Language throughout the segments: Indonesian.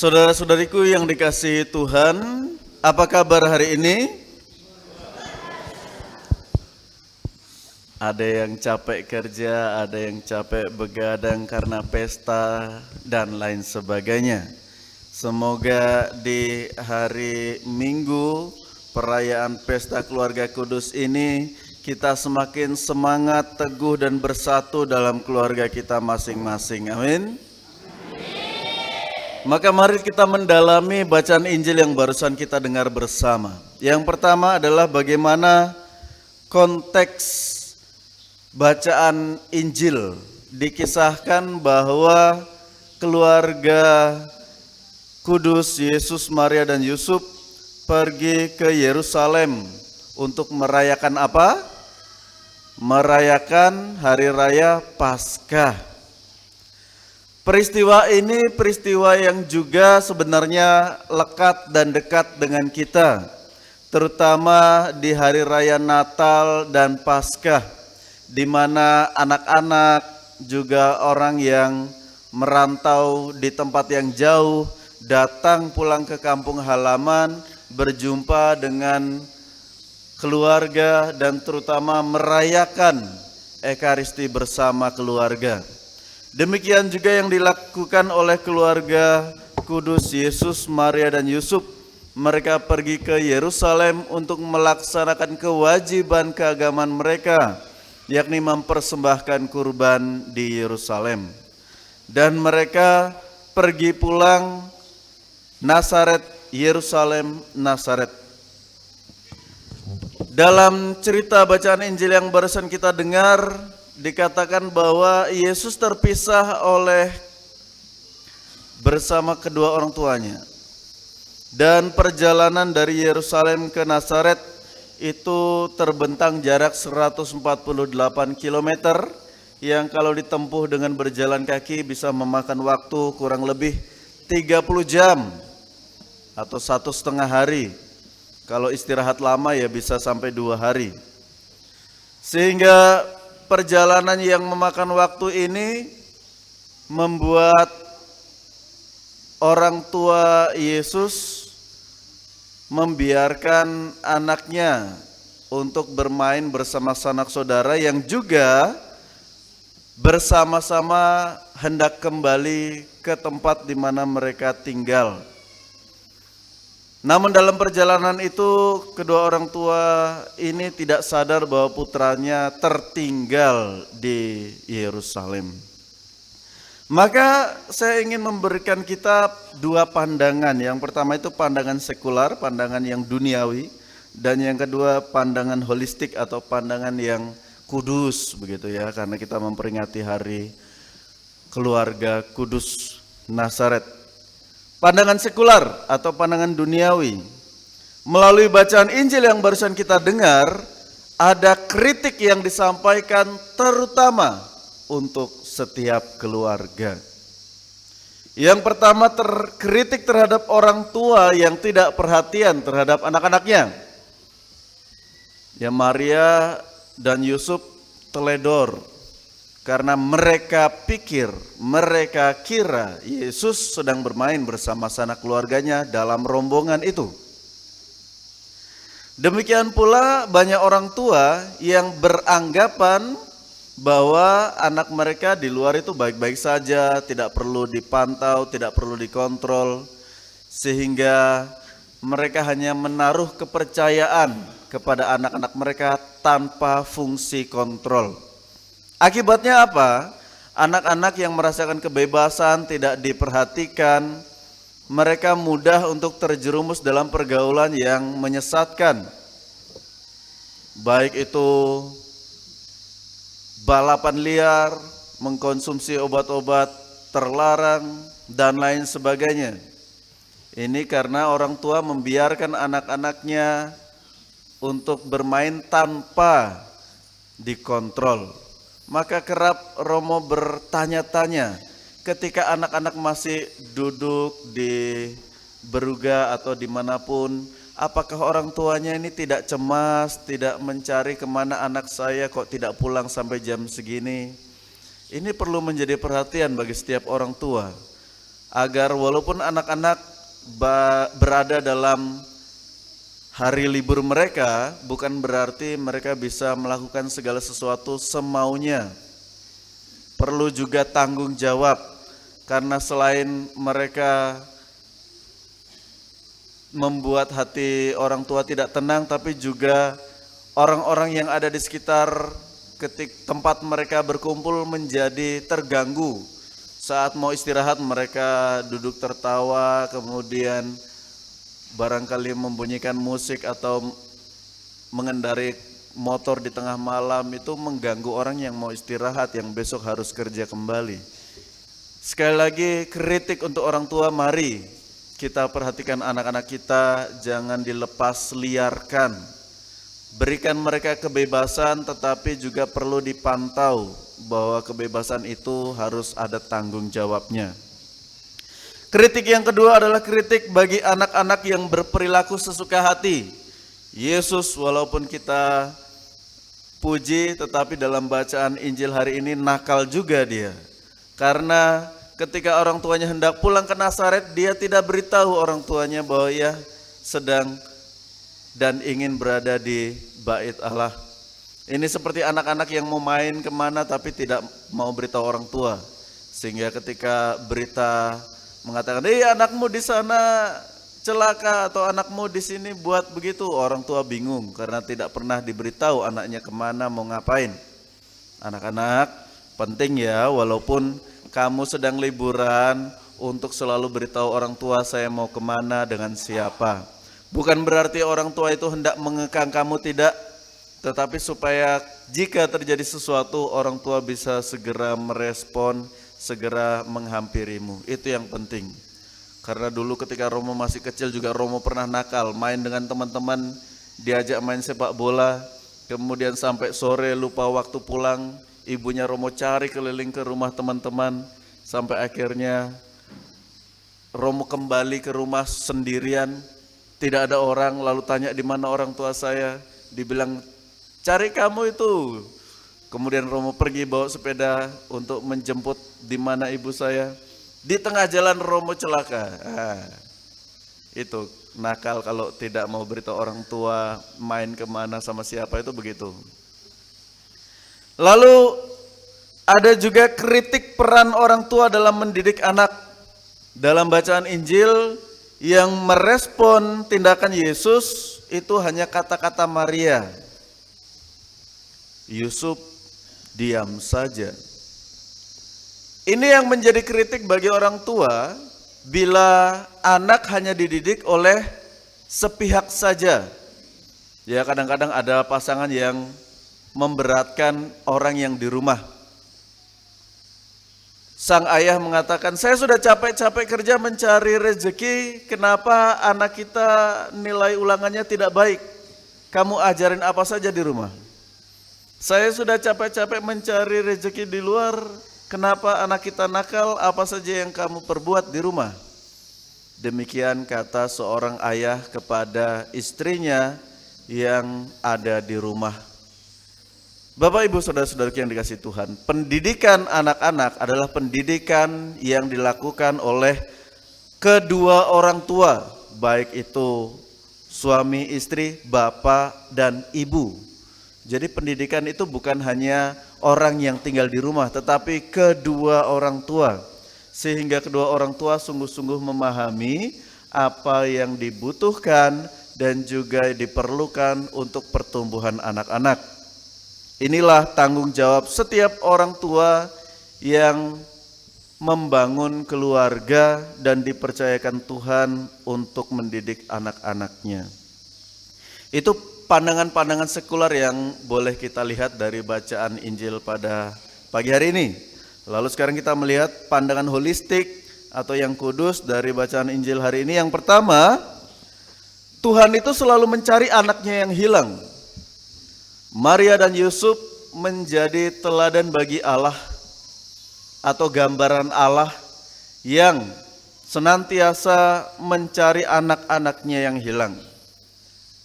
Saudara-saudariku yang dikasihi Tuhan, apa kabar hari ini? Ada yang capek kerja, ada yang capek begadang karena pesta, dan lain sebagainya. Semoga di hari Minggu perayaan Pesta Keluarga Kudus ini kita semakin semangat, teguh, dan bersatu dalam keluarga kita masing-masing. Amin. Maka mari kita mendalami bacaan Injil yang barusan kita dengar bersama. Yang pertama adalah bagaimana konteks bacaan Injil. Dikisahkan bahwa keluarga Kudus Yesus, Maria, dan Yusuf pergi ke Yerusalem untuk merayakan apa? Merayakan Hari Raya Paskah. Peristiwa ini peristiwa yang juga sebenarnya lekat dan dekat dengan kita, terutama di hari raya Natal dan Paskah, di mana anak-anak juga orang yang merantau di tempat yang jauh datang pulang ke kampung halaman, berjumpa dengan keluarga dan terutama merayakan Ekaristi bersama keluarga. Demikian juga yang dilakukan oleh keluarga Kudus Yesus, Maria, dan Yusuf. Mereka pergi ke Yerusalem untuk melaksanakan kewajiban keagamaan mereka, yakni mempersembahkan kurban di Yerusalem. Dan mereka pergi pulang Nazaret, Yerusalem, Nazaret. Dalam cerita bacaan Injil yang barusan kita dengar, dikatakan bahwa Yesus terpisah bersama kedua orang tuanya. Dan perjalanan dari Yerusalem ke Nazaret itu terbentang jarak 148 km yang kalau ditempuh dengan berjalan kaki bisa memakan waktu kurang lebih 30 jam atau 1,5 hari. Kalau istirahat lama ya bisa sampai 2 hari. Sehingga perjalanan yang memakan waktu ini membuat orang tua Yesus membiarkan anaknya untuk bermain bersama sanak saudara yang juga bersama-sama hendak kembali ke tempat di mana mereka tinggal. Namun dalam perjalanan itu kedua orang tua ini tidak sadar bahwa putranya tertinggal di Yerusalem. Maka saya ingin memberikan kita dua pandangan. Yang pertama itu pandangan sekular, pandangan yang duniawi, dan yang kedua pandangan holistik atau pandangan yang kudus begitu ya, karena kita memperingati hari keluarga kudus Nazaret. Pandangan sekular atau pandangan duniawi. Melalui bacaan Injil yang barusan kita dengar, ada kritik yang disampaikan terutama untuk setiap keluarga. Yang pertama kritik terhadap orang tua yang tidak perhatian terhadap anak-anaknya. Ya, Maria dan Yusuf teledor. Karena mereka kira Yesus sedang bermain bersama sanak keluarganya dalam rombongan itu. Demikian pula banyak orang tua yang beranggapan bahwa anak mereka di luar itu baik-baik saja, tidak perlu dipantau, tidak perlu dikontrol, sehingga mereka hanya menaruh kepercayaan kepada anak-anak mereka tanpa fungsi kontrol. Akibatnya apa? Anak-anak yang merasakan kebebasan, tidak diperhatikan, mereka mudah untuk terjerumus dalam pergaulan yang menyesatkan. Baik itu balapan liar, mengkonsumsi obat-obat terlarang, dan lain sebagainya. Ini karena orang tua membiarkan anak-anaknya untuk bermain tanpa dikontrol. Maka kerap Romo bertanya-tanya ketika anak-anak masih duduk di beruga atau dimanapun, apakah orang tuanya ini tidak cemas, tidak mencari kemana anak saya kok tidak pulang sampai jam segini. Ini perlu menjadi perhatian bagi setiap orang tua. agar walaupun anak-anak berada dalam hari libur mereka, bukan berarti mereka bisa melakukan segala sesuatu semaunya. Perlu juga tanggung jawab, karena selain mereka membuat hati orang tua tidak tenang, tapi juga orang-orang yang ada di sekitar tempat mereka berkumpul menjadi terganggu. Saat mau istirahat mereka duduk tertawa, kemudian barangkali membunyikan musik atau mengendarai motor di tengah malam, itu mengganggu orang yang mau istirahat, yang besok harus kerja kembali. Sekali lagi, kritik untuk orang tua, mari kita perhatikan anak-anak kita, jangan dilepas liarkan. Berikan mereka kebebasan, tetapi juga perlu dipantau bahwa kebebasan itu harus ada tanggung jawabnya. Kritik yang kedua adalah kritik bagi anak-anak yang berperilaku sesuka hati. Yesus walaupun kita puji, tetapi dalam bacaan Injil hari ini nakal juga dia. Karena ketika orang tuanya hendak pulang ke Nazaret, dia tidak beritahu orang tuanya bahwa ia sedang dan ingin berada di Bait Allah. Ini seperti anak-anak yang mau main kemana tapi tidak mau beritahu orang tua. Sehingga ketika berita mengatakan, anakmu di sana celaka atau anakmu di sini buat begitu, orang tua bingung karena tidak pernah diberitahu anaknya kemana, mau ngapain. Anak-anak, penting ya, walaupun kamu sedang liburan, untuk selalu beritahu orang tua saya mau kemana, dengan siapa. Bukan berarti orang tua itu hendak mengekang kamu, tidak. Tetapi supaya jika terjadi sesuatu, orang tua bisa segera merespon, segera menghampirimu. Itu yang penting. Karena dulu ketika Romo masih kecil juga Romo pernah nakal, main dengan teman-teman, diajak main sepak bola, kemudian sampai sore lupa waktu pulang, ibunya Romo cari keliling ke rumah teman-teman, sampai akhirnya Romo kembali ke rumah sendirian, tidak ada orang, lalu tanya di mana orang tua saya, dibilang cari kamu itu. Kemudian Romo pergi bawa sepeda untuk menjemput di mana ibu saya. Di tengah jalan Romo celaka. Itu nakal kalau tidak mau beritahu orang tua main kemana sama siapa, itu begitu. Lalu ada juga kritik peran orang tua dalam mendidik anak. Dalam bacaan Injil yang merespon tindakan Yesus itu hanya kata-kata Maria. Yusuf diam saja. Ini yang menjadi kritik bagi orang tua bila anak hanya dididik oleh sepihak saja. Ya, kadang-kadang ada pasangan yang memberatkan orang yang di rumah. Sang ayah mengatakan, saya sudah capek-capek kerja mencari rezeki, kenapa anak kita nilai ulangannya tidak baik? Kamu ajarin apa saja di rumah? Saya sudah capek-capek mencari rezeki di luar, kenapa anak kita nakal, apa saja yang kamu perbuat di rumah? Demikian kata seorang ayah kepada istrinya yang ada di rumah. Bapak, Ibu, saudara-saudaraku yang dikasihi Tuhan, pendidikan anak-anak adalah pendidikan yang dilakukan oleh kedua orang tua, baik itu suami istri, bapak dan ibu. Jadi pendidikan itu bukan hanya orang yang tinggal di rumah, tetapi kedua orang tua. Sehingga kedua orang tua sungguh-sungguh memahami apa yang dibutuhkan dan juga diperlukan untuk pertumbuhan anak-anak. Inilah tanggung jawab setiap orang tua yang membangun keluarga dan dipercayakan Tuhan untuk mendidik anak-anaknya. Itu pandangan-pandangan sekular yang boleh kita lihat dari bacaan Injil pada pagi hari ini. Lalu sekarang kita melihat pandangan holistik atau yang kudus dari bacaan Injil hari ini. Yang pertama, Tuhan itu selalu mencari anaknya yang hilang. Maria dan Yusuf menjadi teladan bagi Allah atau gambaran Allah yang senantiasa mencari anak-anaknya yang hilang.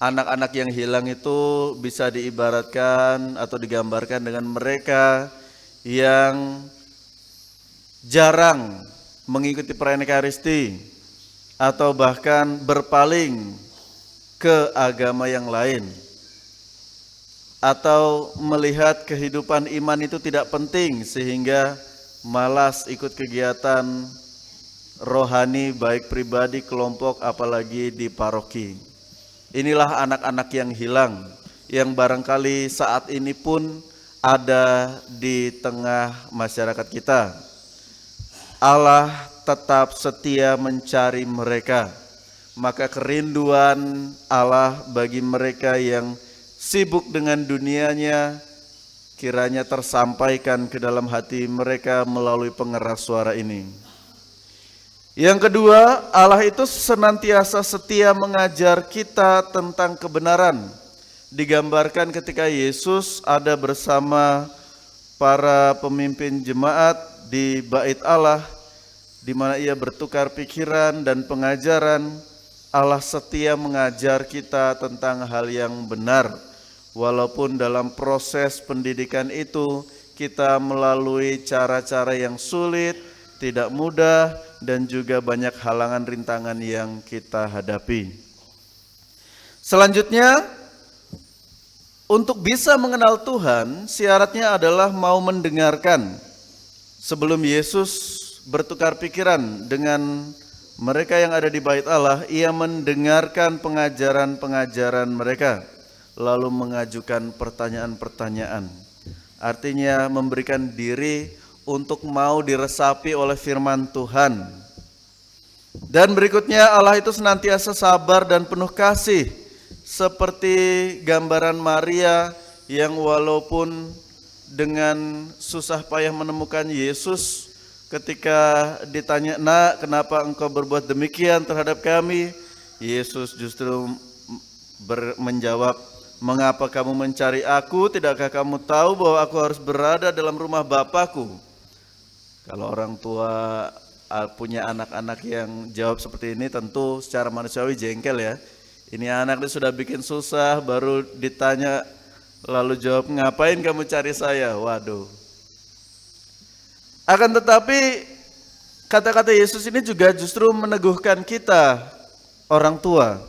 Anak-anak yang hilang itu bisa diibaratkan atau digambarkan dengan mereka yang jarang mengikuti perayaan Ekaristi, atau bahkan berpaling ke agama yang lain, atau melihat kehidupan iman itu tidak penting sehingga malas ikut kegiatan rohani baik pribadi, kelompok, apalagi di paroki. Inilah anak-anak yang hilang, yang barangkali saat ini pun ada di tengah masyarakat kita. Allah tetap setia mencari mereka, maka kerinduan Allah bagi mereka yang sibuk dengan dunianya kiranya tersampaikan ke dalam hati mereka melalui pengeras suara ini. Yang kedua, Allah itu senantiasa setia mengajar kita tentang kebenaran. Digambarkan ketika Yesus ada bersama para pemimpin jemaat di Bait Allah, di mana ia bertukar pikiran dan pengajaran. Allah setia mengajar kita tentang hal yang benar, walaupun dalam proses pendidikan itu kita melalui cara-cara yang sulit, tidak mudah, dan juga banyak halangan rintangan yang kita hadapi. Selanjutnya, untuk bisa mengenal Tuhan, syaratnya adalah mau mendengarkan. Sebelum Yesus bertukar pikiran dengan mereka yang ada di Bait Allah, ia mendengarkan pengajaran-pengajaran mereka, lalu mengajukan pertanyaan-pertanyaan. Artinya memberikan diri untuk mau diresapi oleh firman Tuhan. Dan berikutnya, Allah itu senantiasa sabar dan penuh kasih, seperti gambaran Maria yang walaupun dengan susah payah menemukan Yesus, ketika ditanya, "Nak, kenapa engkau berbuat demikian terhadap kami?" Yesus justru menjawab, "Mengapa kamu mencari aku? Tidakkah kamu tahu bahwa aku harus berada dalam rumah Bapakku?" Kalau orang tua punya anak-anak yang jawab seperti ini, tentu secara manusiawi jengkel ya. Ini anak dia sudah bikin susah, baru ditanya lalu jawab, "Ngapain kamu cari saya?" Waduh. Akan tetapi kata-kata Yesus ini juga justru meneguhkan kita, orang tua.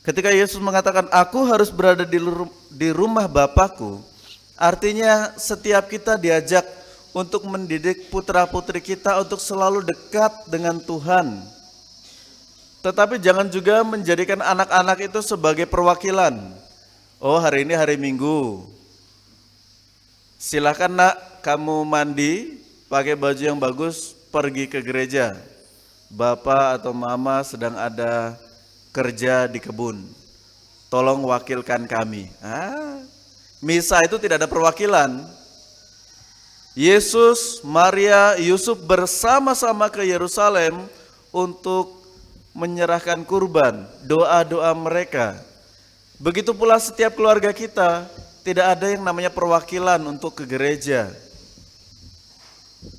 Ketika Yesus mengatakan, "Aku harus berada di rumah Bapakku," artinya setiap kita diajak untuk mendidik putra-putri kita untuk selalu dekat dengan Tuhan. Tetapi jangan juga menjadikan anak-anak itu sebagai perwakilan. Oh, hari ini hari Minggu, silakan nak, kamu mandi, pakai baju yang bagus, pergi ke gereja. Bapak atau mama sedang ada kerja di kebun, tolong wakilkan kami. Misa itu tidak ada perwakilan. Yesus, Maria, Yusuf bersama-sama ke Yerusalem untuk menyerahkan kurban, doa-doa mereka. Begitu pula setiap keluarga kita, tidak ada yang namanya perwakilan untuk ke gereja.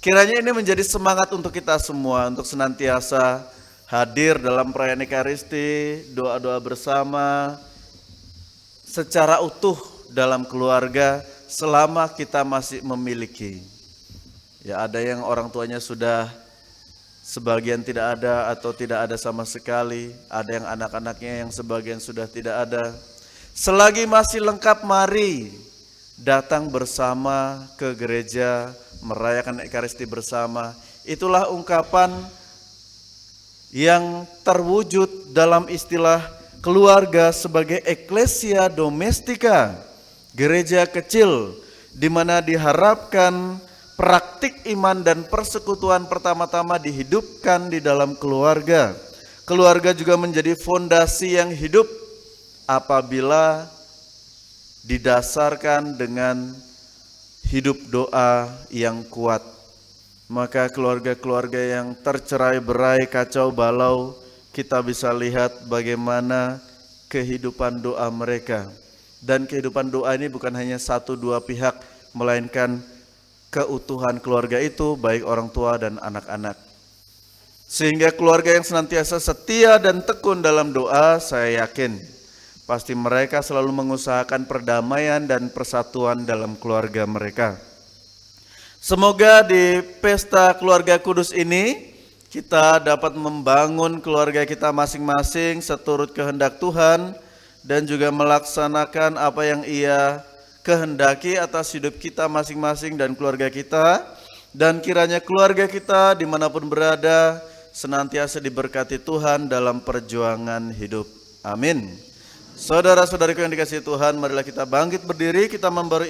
Kiranya ini menjadi semangat untuk kita semua, untuk senantiasa hadir dalam perayaan Ekaristi, doa-doa bersama, secara utuh dalam keluarga, selama kita masih memiliki. Ya, ada yang orang tuanya sudah sebagian tidak ada atau tidak ada sama sekali, ada yang anak-anaknya yang sebagian sudah tidak ada. Selagi masih lengkap, mari datang bersama ke gereja, merayakan Ekaristi bersama. Itulah ungkapan yang terwujud dalam istilah keluarga sebagai Ecclesia Domestica, gereja kecil, di mana diharapkan praktik iman dan persekutuan pertama-tama dihidupkan di dalam keluarga. Keluarga juga menjadi fondasi yang hidup apabila didasarkan dengan hidup doa yang kuat. Maka keluarga-keluarga yang tercerai-berai, kacau balau, kita bisa lihat bagaimana kehidupan doa mereka. Dan kehidupan doa ini bukan hanya satu dua pihak, melainkan keutuhan keluarga itu, baik orang tua dan anak-anak. Sehingga keluarga yang senantiasa setia dan tekun dalam doa, saya yakin pasti mereka selalu mengusahakan perdamaian dan persatuan dalam keluarga mereka. Semoga di pesta keluarga kudus ini kita dapat membangun keluarga kita masing-masing seturut kehendak Tuhan dan juga melaksanakan apa yang Ia kehendaki atas hidup kita masing-masing dan keluarga kita, dan kiranya keluarga kita dimanapun berada senantiasa diberkati Tuhan dalam perjuangan hidup. Amin. Saudara-saudariku yang dikasihi Tuhan, marilah kita bangkit berdiri, kita membaru